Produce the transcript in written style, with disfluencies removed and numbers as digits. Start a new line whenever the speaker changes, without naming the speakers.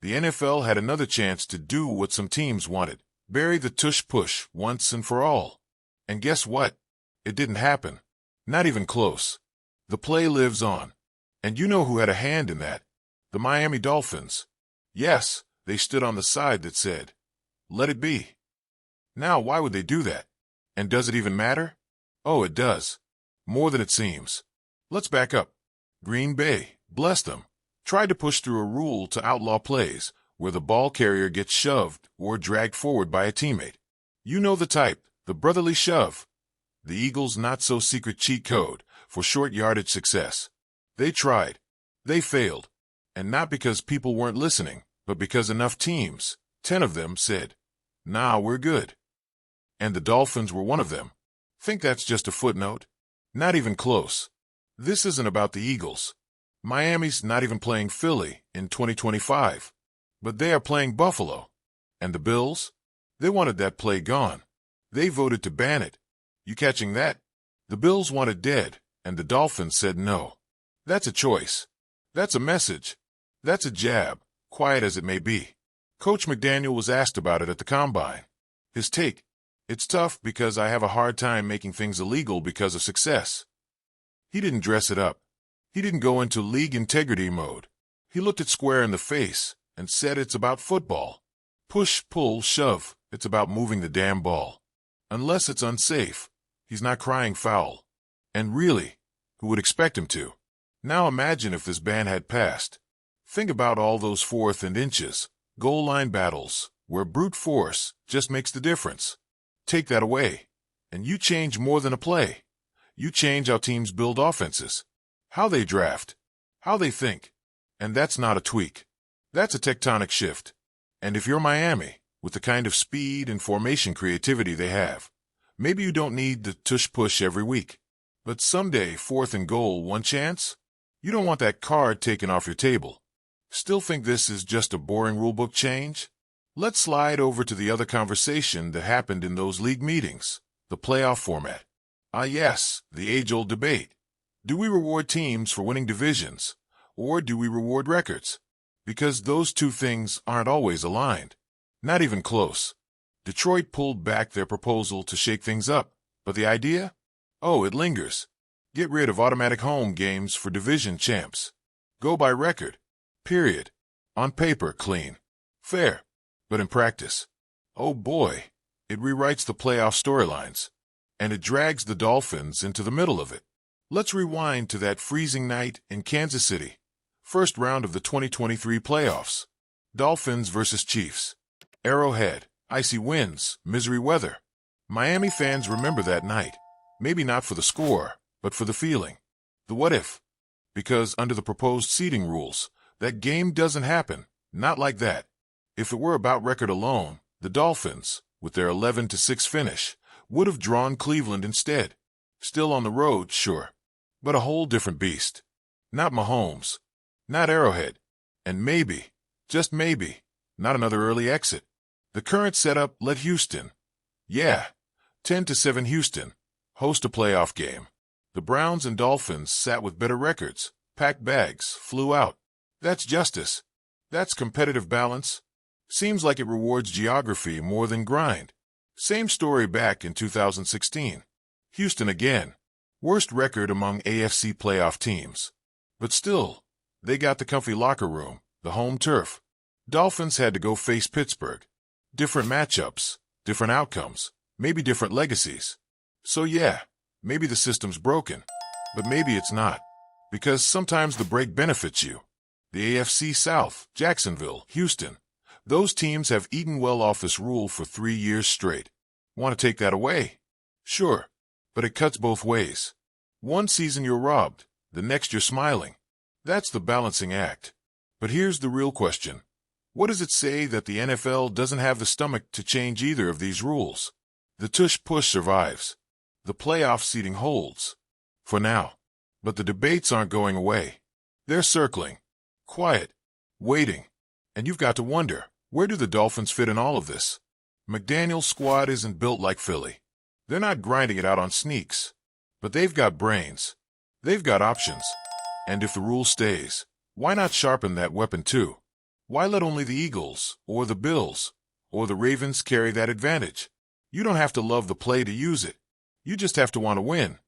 The NFL had another chance to do what some teams wanted, bury the tush-push once and for all. And guess what? It didn't happen. Not even close. The play lives on. And you know who had a hand in that? The Miami Dolphins. Yes, they stood on the side that said, "Let it be." Now, why would they do that? And does it even matter? Oh, it does. More than it seems. Let's back up. Green Bay, bless them, tried to push through a rule to outlaw plays where the ball carrier gets shoved or dragged forward by a teammate. You know the type, the brotherly shove. The Eagles' not-so-secret cheat code for short yardage success. They tried. They failed. And not because people weren't listening, but because enough teams, 10 of them, said, "Nah, we're good." And the Dolphins were one of them. Think that's just a footnote? Not even close. This isn't about the Eagles. Miami's not even playing Philly in 2025. But they are playing Buffalo. And the Bills? They wanted that play gone. They voted to ban it. You catching that? The Bills want it dead, and the Dolphins said no. That's a choice. That's a message. That's a jab, quiet as it may be. Coach McDaniel was asked about it at the Combine. His take: "It's tough because I have a hard time making things illegal because of success." He didn't dress it up. He didn't go into league integrity mode. He looked it square in the face and said it's about football. Push, pull, shove. It's about moving the damn ball. Unless it's unsafe, he's not crying foul. And really, who would expect him to? Now imagine if this ban had passed. Think about all those 4th and inches, goal line battles, where brute force just makes the difference. Take that away, and you change more than a play. You change how teams build offenses, how they draft, how they think. And that's not a tweak. That's a tectonic shift. And if you're Miami, with the kind of speed and formation creativity they have, maybe you don't need the tush-push every week. But someday, 4th and goal, one chance? You don't want that card taken off your table. Still think this is just a boring rulebook change? Let's slide over to the other conversation that happened in those league meetings, the playoff format. Ah yes, the age-old debate. Do we reward teams for winning divisions, or do we reward records? Because those two things aren't always aligned. Not even close. Detroit pulled back their proposal to shake things up, but the idea? Oh, it lingers. Get rid of automatic home games for division champs. Go by record. Period. On paper, clean. Fair. But in practice, oh boy, it rewrites the playoff storylines. And it drags the Dolphins into the middle of it. Let's rewind to that freezing night in Kansas City. First round of the 2023 playoffs. Dolphins versus Chiefs. Arrowhead, icy winds, misery weather. Miami fans remember that night. Maybe not for the score, but for the feeling. The what if? Because under the proposed seeding rules, that game doesn't happen. Not like that. If it were about record alone, the Dolphins, with their 11-6 finish, would have drawn Cleveland instead. Still on the road, sure. But a whole different beast. Not Mahomes. Not Arrowhead. And maybe, just maybe, not another early exit. The current setup let Houston. Yeah, 10-7 Houston. Host a playoff game. The Browns and Dolphins sat with better records, packed bags, flew out. That's justice. That's competitive balance. Seems like it rewards geography more than grind. Same story back in 2016. Houston again. Worst record among AFC playoff teams. But still, they got the comfy locker room, the home turf. Dolphins had to go face Pittsburgh. Different matchups, different outcomes, maybe different legacies. So yeah, maybe the system's broken, but maybe it's not. Because sometimes the break benefits you. The AFC South, Jacksonville, Houston. Those teams have eaten well off this rule for 3 years straight. Want to take that away? Sure, but it cuts both ways. One season you're robbed, the next you're smiling. That's the balancing act. But here's the real question. What does it say that the NFL doesn't have the stomach to change either of these rules? The tush-push survives. The playoff seeding holds. For now. But the debates aren't going away. They're circling. Quiet. Waiting. And you've got to wonder, where do the Dolphins fit in all of this? McDaniel's squad isn't built like Philly. They're not grinding it out on sneaks. But they've got brains. They've got options. And if the rule stays, why not sharpen that weapon too? Why let only the Eagles, or the Bills, or the Ravens carry that advantage? You don't have to love the play to use it. You just have to want to win.